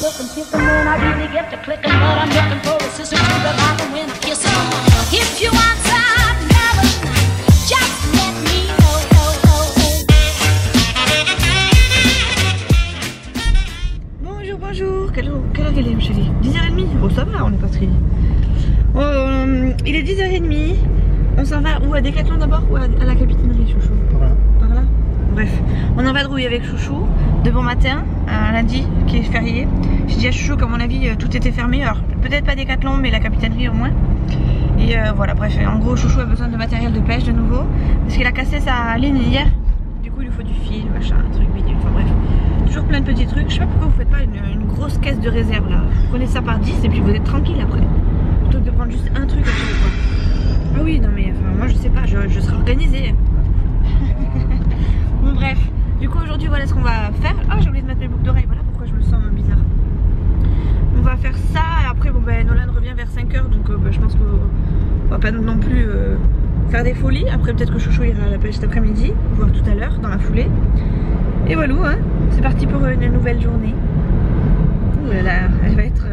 looking, kicking when I really get to clicking, but I'm looking for a sister to the rock and win a kiss. If you want some love, just let me know. Bonjour, quelle heure il est, ma chérie? 10h30. Bon, ça va, on est pas très. Il est 10h30. On s'en va où? À Decathlon d'abord ou à la capitainerie, chouchou? Par là. Bref, on en va de rouille avec chouchou de bon matin, un lundi qui est férié. J'ai dit à chouchou qu'à mon avis tout était fermé. Alors peut-être pas Decathlon, mais la capitainerie au moins. Et voilà, bref, en gros chouchou a besoin de matériel de pêche de nouveau parce qu'il a cassé sa ligne hier. Du coup il lui faut du fil, machin, un truc bidule, enfin bref. Toujours plein de petits trucs. Je sais pas pourquoi vous faites pas une grosse caisse de réserve là. Vous prenez ça par 10 et puis vous êtes tranquille après. Plutôt que de prendre juste un truc à chaque fois. Ah oui, non mais enfin, moi je sais pas, je serai organisée. Bon bref, du coup aujourd'hui voilà ce qu'on va faire. Ah, j'ai oublié de mettre mes boucles d'oreilles, voilà pourquoi je me sens bizarre. On va faire ça et après bon ben Nolan revient vers 5h donc je pense qu'on va pas non plus faire des folies. Après peut-être que chouchou ira à la pêche cet après-midi, voire tout à l'heure dans la foulée. Et voilà, hein, c'est parti pour une nouvelle journée. Ouh là là, elle va être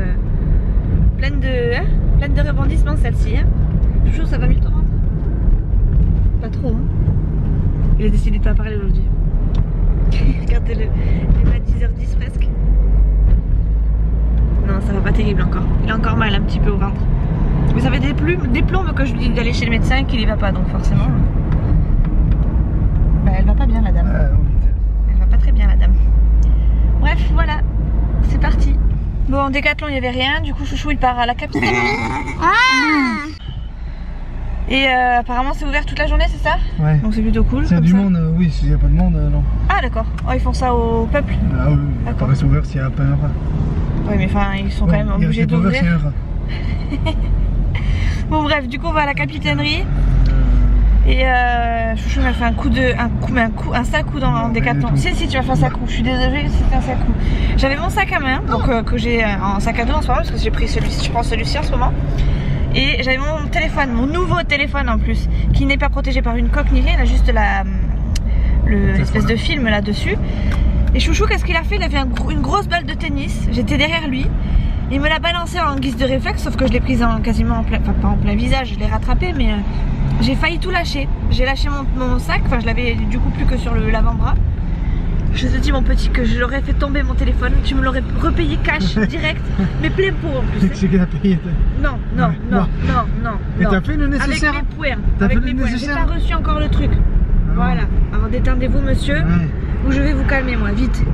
pleine de rebondissements celle-ci. Hein. Chouchou, ça va mieux ton ventre? Pas trop, hein. Il a décidé de pas parler aujourd'hui. Regardez-le, il est à 10h10 presque. Non, ça va pas terrible encore. Il a encore mal un petit peu au ventre. Mais ça fait des plombes que je lui dis d'aller chez le médecin et qu'il y va pas, donc forcément. Bah, elle va pas bien la dame. Elle va pas très bien la dame. Bref, voilà, c'est parti. Bon, en Decathlon il y avait rien, du coup chouchou il part à la capitainerie. Et apparemment c'est ouvert toute la journée, c'est ça? Ouais. Donc c'est plutôt cool. S'il y a du monde, oui, s'il n'y a pas de monde, non. Ah d'accord, oh, ils font ça au peuple? Ah oui, après c'est ouvert s'il y a pas un rat. Oui mais enfin ils sont quand même obligés d'ouvrir. Bon bref, du coup on va à la capitainerie. Et chouchou m'a fait un sale coup dans Decathlon. Si tu vas faire un sale coup, je suis désolée, c'était un sale coup. J'avais mon sac à main, donc que j'ai en sac à dos en ce moment, parce que j'ai pris celui-ci, je prends celui-ci en ce moment. Et j'avais mon téléphone, mon nouveau téléphone en plus, qui n'est pas protégé par une coque ni rien, il a juste l'espèce de film là-dessus. Et chouchou, qu'est-ce qu'il a fait? Il a fait une grosse balle de tennis, j'étais derrière lui. Il me l'a balancé en guise de réflexe, sauf que je l'ai prise quasiment en plein, enfin pas en plein visage, je l'ai rattrapé, mais j'ai failli tout lâcher. J'ai lâché mon sac, enfin je l'avais du coup plus que sur l'avant-bras. Je te dis mon petit que je l'aurais fait tomber mon téléphone, tu me l'aurais repayé cash direct, mais plein pot en plus. C'est qui l'a payé? Non. Et t'as fait le nécessaire? Avec mes points. Avec mes points. J'ai pas reçu encore le truc. Voilà. Alors détendez-vous monsieur, ou je vais vous calmer moi, vite.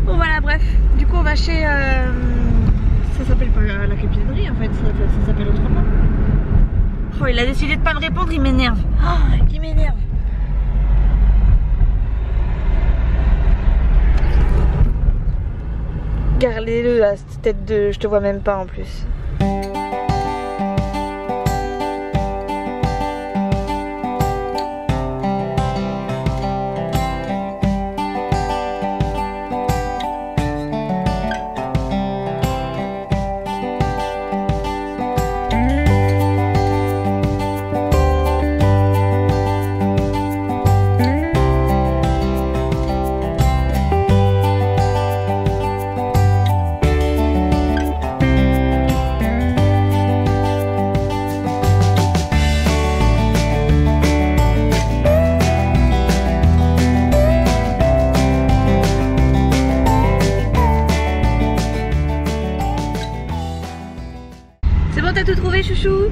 Bon voilà, bref. Du coup on va chez... ça s'appelle pas la capitainerie en fait, ça s'appelle autrement. Oh, il a décidé de pas me répondre, il m'énerve. Oh, il m'énerve. Regardez-le là, cette tête de... Je te vois même pas en plus. T'as tout trouvé chouchou?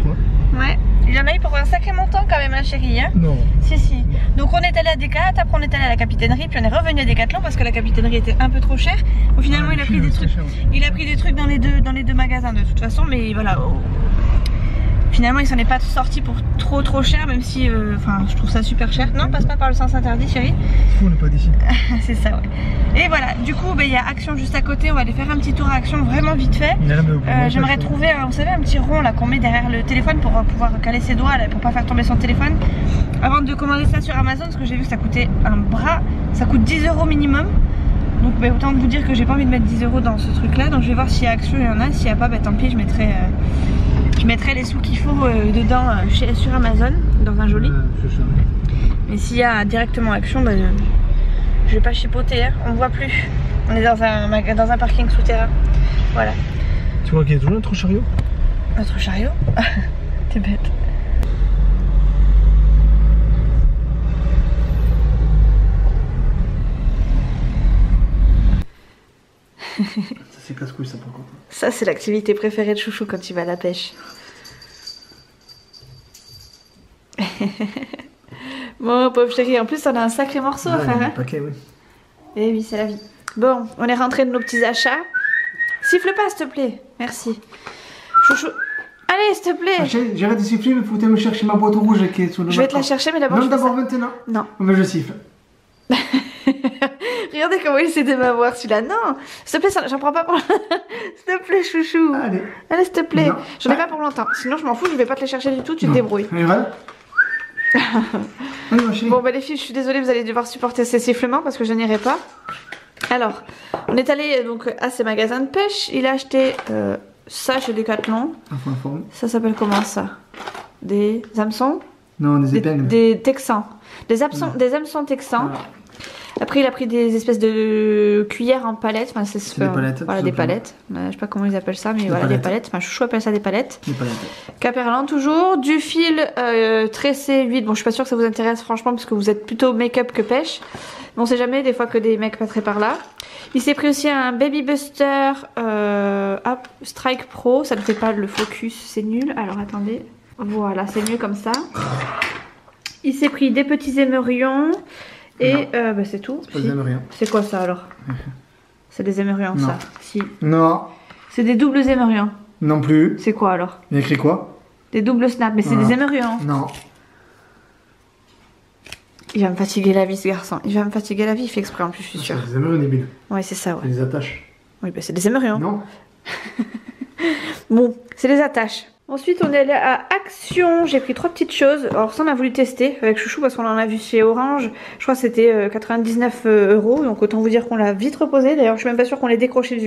Quoi? Ouais, il y en a eu pour un sacré montant quand même, hein, chérie, hein? Non. Si. Donc on est allé à Decathlon, après on est allé à la capitainerie, puis on est revenu à Decathlon parce que la capitainerie était un peu trop chère. Bon, finalement il a pris des trucs. Il a pris des trucs dans les deux magasins de toute façon, mais voilà. Finalement il s'en est pas sorti pour trop cher, même si enfin je trouve ça super cher. Non, passe pas par le sens interdit chérie. On n'est pas d'ici. C'est ça, ouais. Et voilà, du coup il y a Action juste à côté, on va aller faire un petit tour à Action vraiment vite fait. J'aimerais trouver, vous savez, un petit rond là qu'on met derrière le téléphone pour pouvoir caler ses doigts là, pour pas faire tomber son téléphone. Avant de commander ça sur Amazon, parce que j'ai vu que ça coûtait un bras, ça coûte 10 € minimum. Donc autant vous dire que j'ai pas envie de mettre 10 € dans ce truc là, donc je vais voir s'il y a Action, il y en a, s'il n'y a pas, tant pis, je mettrai les sous qu'il faut dedans sur Amazon, dans un joli. Mais s'il y a directement Action, je vais pas chipoter, hein, on voit plus. On est dans un parking souterrain. Voilà. Tu vois qu'il y a toujours notre chariot? Notre chariot? T'es bête. Ça c'est casse-couille ça par contre. Ça c'est l'activité préférée de Chouchou quand il va à la pêche. Bon pauvre chérie, en plus on a un sacré morceau à faire hein. Un paquet oui. Eh oui c'est la vie. Bon, on est rentré de nos petits achats. Siffle pas s'il te plaît, merci. Chouchou, allez s'il te plaît. J'arrête de siffler mais faut que tu me chercher ma boîte rouge qui est sous le... Je vais te la chercher mais d'abord... Non d'abord maintenant. Non. Mais je siffle. Regardez comment il essaie de m'avoir celui-là. Non, s'il te plaît, j'en prends pas pour... S'il te plaît, chouchou. Allez. Allez, s'il te plaît. Non. J'en ai pas pour longtemps. Sinon, je m'en fous, je vais pas te les chercher du tout, tu te débrouilles. Allez, voilà. Allez, ma chérie. Bon, bah les filles, je suis désolée, vous allez devoir supporter ces sifflements parce que je n'irai pas. Alors, on est allé donc à ces magasins de pêche. Il a acheté ça chez Decathlon. Ça s'appelle comment ça? Des hameçons? Non, des épingles. Des texans. Des hameçons texans. Ah. Après il a pris des espèces de cuillères en palette, enfin c'est des palettes. Voilà des palettes. Je sais pas comment ils appellent ça mais voilà des palettes. Enfin Chouchou appelle ça des palettes. Des palettes. Caperlan toujours, du fil tressé 8. Bon je suis pas sûre que ça vous intéresse franchement parce que vous êtes plutôt make-up que pêche. Mais on sait jamais des fois que des mecs passeraient par là. Il s'est pris aussi un Baby Buster Strike Pro, ça ne fait pas le focus, c'est nul. Alors attendez, voilà c'est mieux comme ça. Il s'est pris des petits émerions. Et bah c'est tout. C'est pas des émerions. C'est quoi ça alors? C'est des émerions ça? Si. Non. C'est des doubles émerions. Non plus. C'est quoi alors? Il y a écrit quoi? Des doubles snaps, mais c'est des émerions. Non. Il va me fatiguer la vie ce garçon. Il va me fatiguer la vie, il fait exprès en plus je suis sûre. C'est des émerions débiles. Ouais c'est ça ouais. C'est des attaches. Oui bah c'est des émerions. Non. Bon, c'est des attaches. Ensuite on est allé à Action, j'ai pris 3 petites choses. Alors ça on a voulu tester avec Chouchou parce qu'on en a vu chez Orange. Je crois que c'était 99 €, donc autant vous dire qu'on l'a vite reposé. D'ailleurs je suis même pas sûre qu'on l'ait décroché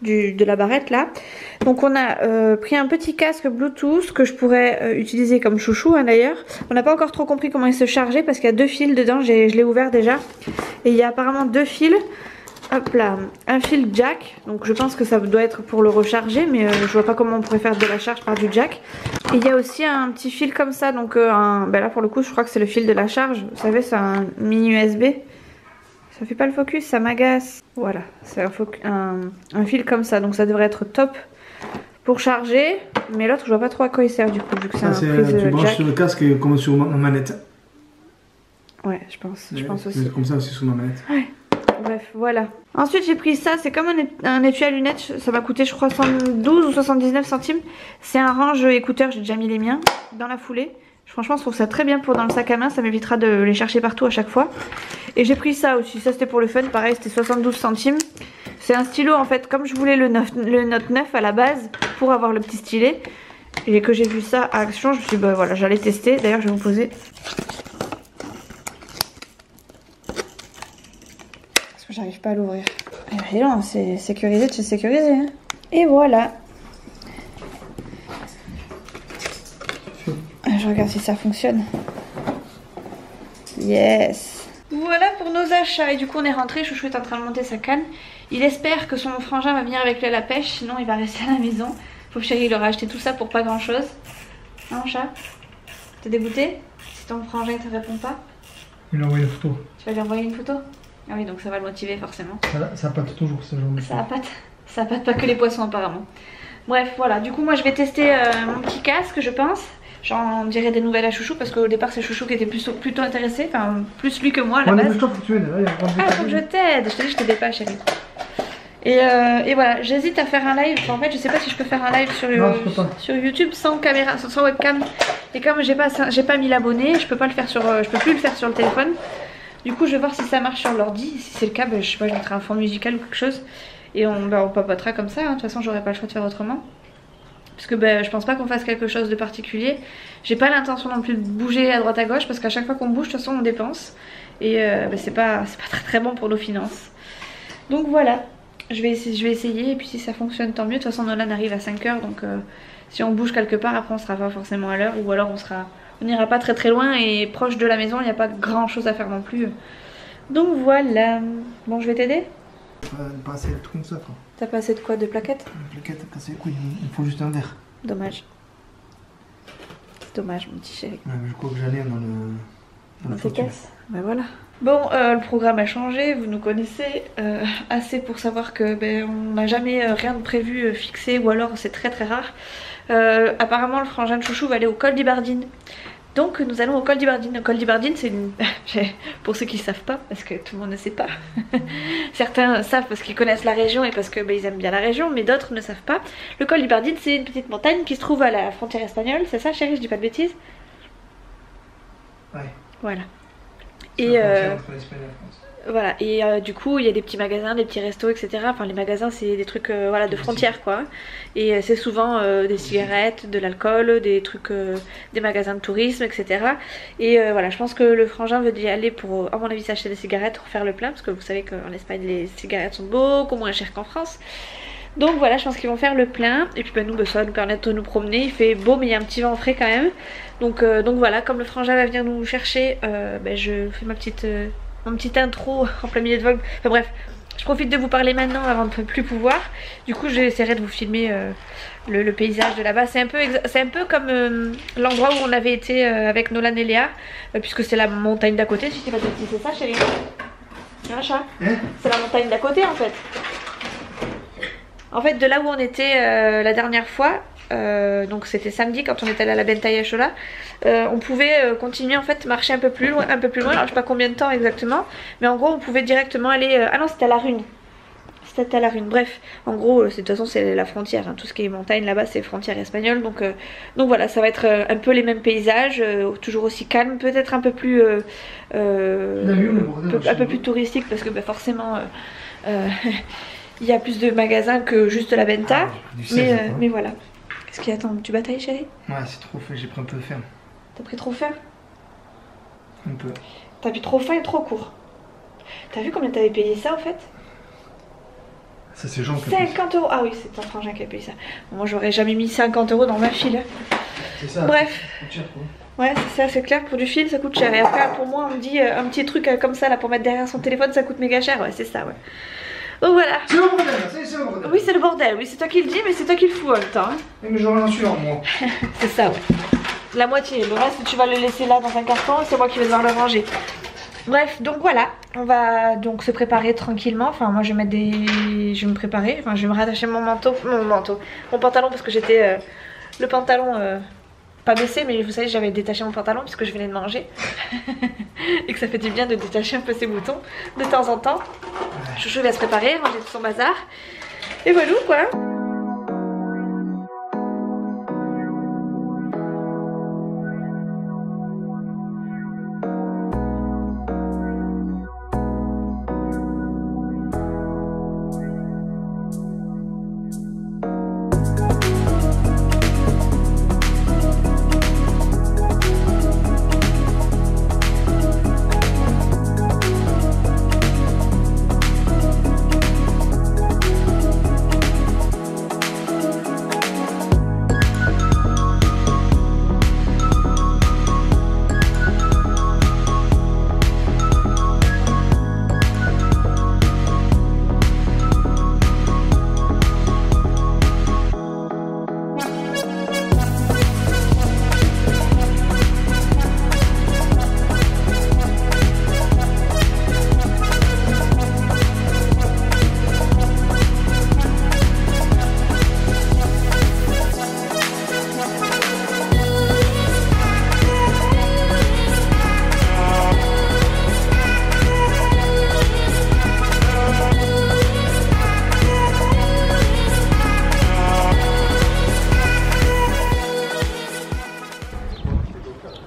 de la barrette là. Donc on a pris un petit casque Bluetooth que je pourrais utiliser comme Chouchou hein, d'ailleurs. On n'a pas encore trop compris comment il se chargeait parce qu'il y a 2 fils dedans, je l'ai ouvert déjà. Et il y a apparemment 2 fils. Hop là, un fil jack, donc je pense que ça doit être pour le recharger, mais je vois pas comment on pourrait faire de la charge par du jack. Et il y a aussi un petit fil comme ça, donc ben là pour le coup je crois que c'est le fil de la charge, vous savez c'est un mini USB. Ça fait pas le focus, ça m'agace. Voilà, c'est un fil comme ça, donc ça devrait être top pour charger, mais l'autre je vois pas trop à quoi il sert du coup, vu que c'est un prise tu branches jack. sur le casque comme sur ma manette. Ouais, je pense aussi. C'est comme ça aussi sur ma manette. Ouais. Bref, voilà. Ensuite, j'ai pris ça. C'est comme un étui à lunettes. Ça m'a coûté, je crois, 72 ou 79 centimes. C'est un range écouteurs. J'ai déjà mis les miens dans la foulée. Franchement, je trouve ça très bien pour dans le sac à main. Ça m'évitera de les chercher partout à chaque fois. Et j'ai pris ça aussi. Ça, c'était pour le fun. Pareil, c'était 72 centimes. C'est un stylo, en fait, comme je voulais le Note 9 à la base pour avoir le petit stylet. Et que j'ai vu ça à Action, je me suis dit, bah voilà, j'allais tester. D'ailleurs, je vais vous poser... J'arrive pas à l'ouvrir. Et non, c'est sécurisé de chez sécurisé. Hein. Et voilà. Je regarde si ça fonctionne. Yes. Voilà pour nos achats. Et du coup, on est rentré. Chouchou est en train de monter sa canne. Il espère que son frangin va venir avec lui à la pêche. Sinon, il va rester à la maison. Pauvre chéri, il aura acheté tout ça pour pas grand chose. Hein, chat? T'es dégoûté? Si ton frangin te répond pas? Il a envoyé une photo. Tu vas lui envoyer une photo? Ah oui, donc ça va le motiver forcément. Ça pâte toujours ce genre de choses. Ça pâte pas que les poissons apparemment. Bref, voilà. Du coup, moi je vais tester mon petit casque, je pense. J'en dirai des nouvelles à Chouchou parce qu'au départ c'est Chouchou qui était plutôt intéressé. Enfin, plus lui que moi à la base. Faut que tu m'aides. Ah, faut que je t'aide. Je t'ai dit, je t'aidais pas, chérie. Et voilà, j'hésite à faire un live. En fait, je sais pas si je peux faire un live sur YouTube sans caméra, sans webcam. Et comme j'ai pas 1000 abonnés, je peux plus le faire sur le téléphone. Du coup, je vais voir si ça marche sur l'ordi. Si c'est le cas, bah, je sais pas, je mettrai un fond musical ou quelque chose. Et on papotera comme ça. Hein. De toute façon, j'aurai pas le choix de faire autrement. Parce que bah, je pense pas qu'on fasse quelque chose de particulier. J'ai pas l'intention non plus de bouger à droite à gauche. Parce qu'à chaque fois qu'on bouge, de toute façon, on dépense. Et bah, c'est pas très bon pour nos finances. Donc voilà. Je vais essayer. Et puis si ça fonctionne, tant mieux. De toute façon, Nolan arrive à 5 h. Donc si on bouge quelque part, après on sera pas forcément à l'heure. Ou alors on n'ira pas très loin et proche de la maison, il n'y a pas grand chose à faire non plus. Donc voilà. Bon, je vais t'aider? pas assez de trucs comme ça quoi. T'as pas assez de quoi? De plaquettes? Les plaquettes cassées les couilles, il faut juste un verre. Dommage. C'est dommage mon petit chéri. Ouais, mais je crois que j'allais dans tes caisses. Ben voilà. Bon, le programme a changé, vous nous connaissez assez pour savoir que on n'a jamais rien de prévu fixé, ou alors c'est très très rare. Apparemment le frangin de chouchou va aller au col d'Ibardine. Donc nous allons au col d'Ibardine. Le col d'Ibardine c'est une... pour ceux qui ne savent pas, parce que tout le monde ne sait pas. Certains savent parce qu'ils connaissent la région et parce que ils aiment bien la région, mais d'autres ne savent pas. Le col d'Ibardine c'est une petite montagne qui se trouve à la frontière espagnole, c'est ça chérie, je dis pas de bêtises? Ouais. Voilà. Et voilà, et du coup il y a des petits magasins, des petits restos, etc. Enfin les magasins c'est des trucs voilà, de frontières quoi. Et c'est souvent des cigarettes, de l'alcool, des trucs, des magasins de tourisme, etc. Et voilà, je pense que le frangin veut y aller pour, à mon avis, s'acheter des cigarettes, pour faire le plein, parce que vous savez qu'en Espagne les cigarettes sont beaucoup moins chères qu'en France. Donc voilà, je pense qu'ils vont faire le plein. Et puis nous, ça va nous permettre de nous promener. Il fait beau mais il y a un petit vent frais quand même. Donc voilà, comme le frangin va venir nous chercher, je fais ma petite intro en plein milieu de vlog. Enfin bref, je profite de vous parler maintenant avant de ne plus pouvoir. Du coup j'essaierai de vous filmer le paysage de là-bas. C'est un peu comme l'endroit où on avait été avec Nolan et Léa, puisque c'est la montagne d'à côté, si je dis pas de bêtises, c'est ça chérie? Un chat hein? C'est la montagne d'à côté en fait. En fait de là où on était la dernière fois, donc c'était samedi quand on est allé à la Bentaya Chola, on pouvait continuer en fait, marcher un peu plus loin, alors je sais pas combien de temps exactement, mais en gros on pouvait directement aller, ah non c'était à La Rune, c'était à La Rune, bref, en gros de toute façon c'est la frontière, hein. Tout ce qui est montagne là-bas c'est frontière espagnole, donc voilà, ça va être un peu les mêmes paysages, toujours aussi calme, peut-être un peu plus un peu plus touristique, parce que forcément il y a plus de magasins que juste la Benta, mais voilà. Qu'est-ce qu'il attend? Tu batailles chérie? Ouais c'est trop fait, j'ai pris un peu de faim. T'as pris trop faim? Un peu. T'as pris trop faim et trop court. T'as vu combien t'avais payé ça en fait? Ça c'est Jean qui 50 €. Ah oui c'est ton frangin qui a payé ça. Bon, moi j'aurais jamais mis 50 € dans ma file. C'est ça. Bref. Ça coûte cher, quoi. Ouais c'est ça, c'est clair, pour du fil ça coûte cher. Et après pour moi on me dit un petit truc comme ça là pour mettre derrière son téléphone ça coûte méga cher. Ouais c'est ça ouais. Donc voilà. C'est le bordel, c'est le bordel. Oui c'est le bordel, oui c'est toi qui le dis mais c'est toi qui le fous en même temps. Hein. Mais j'aurais un suivant moi. C'est ça ouais. La moitié, le reste tu vas le laisser là dans un carton et c'est moi qui vais devoir le ranger. Bref, donc voilà, on va donc se préparer tranquillement. Enfin moi je vais je vais me préparer, enfin je vais me rattacher mon pantalon parce que j'étais le pantalon pas baissé, mais vous savez j'avais détaché mon pantalon puisque je venais de manger et que ça fait du bien de détacher un peu ses boutons de temps en temps. Chouchou va se préparer, ranger tout son bazar et voilà quoi.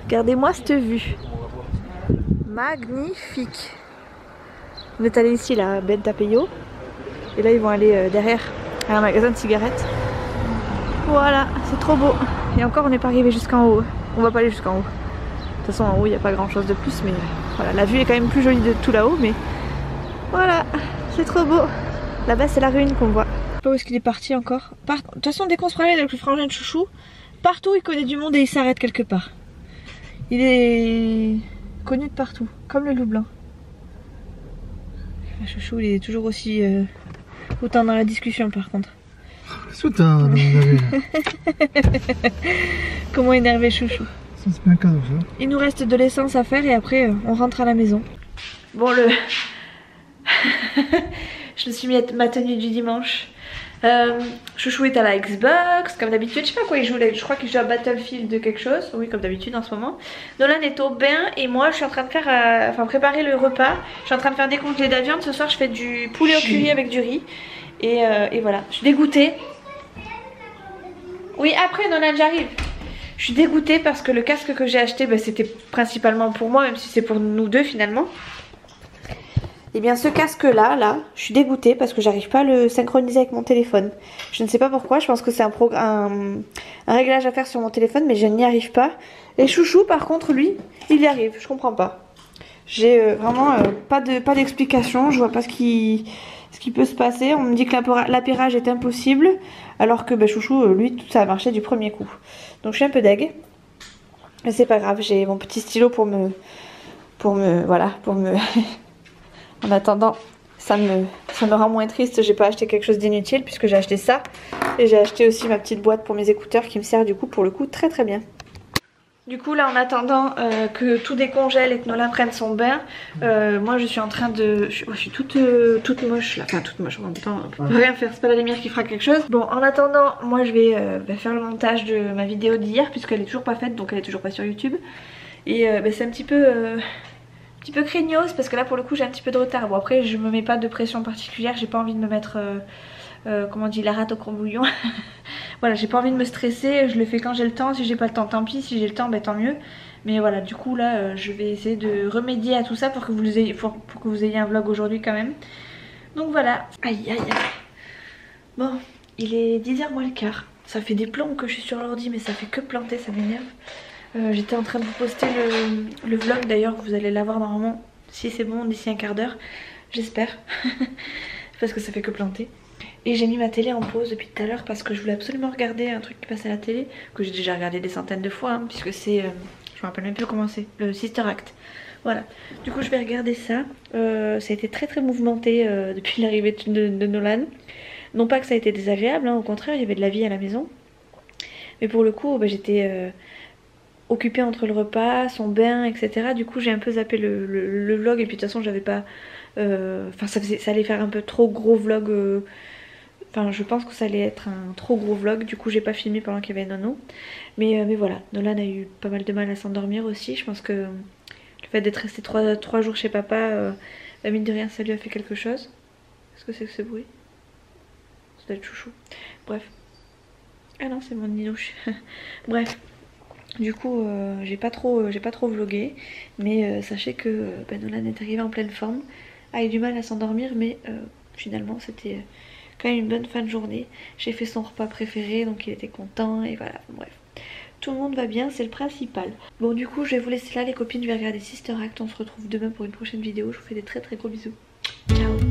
Regardez-moi cette vue. Magnifique. On est allé ici là, à Benta Peyo. Et là ils vont aller derrière à un magasin de cigarettes. Voilà, c'est trop beau. Et encore on n'est pas arrivé jusqu'en haut. On va pas aller jusqu'en haut. De toute façon en haut il n'y a pas grand chose de plus. Mais voilà, la vue est quand même plus jolie de tout là-haut. Mais voilà, c'est trop beau. Là-bas c'est La Rune qu'on voit. Je sais pas où est-ce qu'il est parti encore. De toute façon dès qu'on se promène avec le frangin de chouchou, partout il connaît du monde et il s'arrête quelque part. Il est connu de partout, comme le loup blanc. Chouchou il est toujours aussi autant dans la discussion par contre. Soutin, Comment énerver Chouchou. ça c'est bien un cadeau ça. Il nous reste de l'essence à faire et après on rentre à la maison. Bon je me suis mis ma tenue du dimanche. Chouchou est à la Xbox comme d'habitude, je sais pas quoi il joue, je crois qu'il joue à Battlefield de quelque chose, oui comme d'habitude en ce moment. Nolan est au bain et moi je suis en train de faire, préparer le repas. Je suis en train de faire décongeler de la viande, ce soir je fais du poulet au curry avec du riz et voilà, je suis dégoûtée. Oui après Nolan j'arrive. Je suis dégoûtée parce que le casque que j'ai acheté c'était principalement pour moi, même si c'est pour nous deux finalement. Et bien ce casque là, je suis dégoûtée parce que j'arrive pas à le synchroniser avec mon téléphone. Je ne sais pas pourquoi, je pense que c'est un réglage à faire sur mon téléphone mais je n'y arrive pas. Et Chouchou par contre lui, il y arrive, je comprends pas. J'ai vraiment pas d'explication, je vois pas ce qui peut se passer. On me dit que l'appairage est impossible alors que Chouchou lui tout ça a marché du premier coup. Donc je suis un peu deg. Mais c'est pas grave, j'ai mon petit stylo pour me En attendant, ça me rend moins triste, j'ai pas acheté quelque chose d'inutile puisque j'ai acheté ça. Et j'ai acheté aussi ma petite boîte pour mes écouteurs qui me sert du coup pour le coup très très bien. Du coup là en attendant que tout décongèle et que Nolan prenne son bain, moi je suis en train de... Je suis toute moche là, enfin toute moche en même temps, on peut rien faire, c'est pas la lumière qui fera quelque chose. Bon en attendant, moi je vais faire le montage de ma vidéo d'hier puisqu'elle est toujours pas faite donc elle est toujours pas sur YouTube. Et c'est un petit peu craignos parce que là pour le coup j'ai un petit peu de retard. Bon après je me mets pas de pression particulière, j'ai pas envie de me mettre comment on dit, la rate au courbouillon. Voilà, j'ai pas envie de me stresser, je le fais quand j'ai le temps, si j'ai pas le temps tant pis, si j'ai le temps tant mieux. Mais voilà, du coup là je vais essayer de remédier à tout ça pour que vous ayez un vlog aujourd'hui quand même. Donc voilà, aïe aïe aïe. Bon, il est 10h moins le quart. Ça fait des plombs que je suis sur l'ordi mais ça fait que planter, ça m'énerve. J'étais en train de vous poster le vlog d'ailleurs, vous allez l'avoir normalement si c'est bon d'ici un quart d'heure, j'espère. Parce que ça fait que planter. Et j'ai mis ma télé en pause depuis tout à l'heure parce que je voulais absolument regarder un truc qui passe à la télé, que j'ai déjà regardé des centaines de fois puisque c'est, je me rappelle même plus comment c'est, le Sister Act. Voilà, du coup je vais regarder ça. Ça a été très très mouvementé depuis l'arrivée de Nolan. Non pas que ça a été désagréable, au contraire il y avait de la vie à la maison. Mais pour le coup j'étais... occupée entre le repas, son bain, etc. Du coup j'ai un peu zappé le vlog et puis de toute façon j'avais pas... ça allait faire un peu trop gros vlog. Enfin je pense que ça allait être un trop gros vlog. Du coup j'ai pas filmé pendant qu'il y avait Nono. Mais voilà, Nolan a eu pas mal de mal à s'endormir aussi. Je pense que le fait d'être resté 3 jours chez papa, mine de rien ça lui a fait quelque chose. Qu'est-ce que c'est que ce bruit? Ça doit être Chouchou. Bref. Ah non c'est mon ninouche. Bref. Du coup j'ai pas trop vlogué, mais sachez que Nolan est arrivé en pleine forme, a eu du mal à s'endormir, mais finalement c'était quand même une bonne fin de journée. J'ai fait son repas préféré donc il était content et voilà, bref. Tout le monde va bien, c'est le principal. Bon du coup je vais vous laisser là les copines, je vais regarder Sister Act, on se retrouve demain pour une prochaine vidéo, je vous fais des très très gros bisous. Ciao.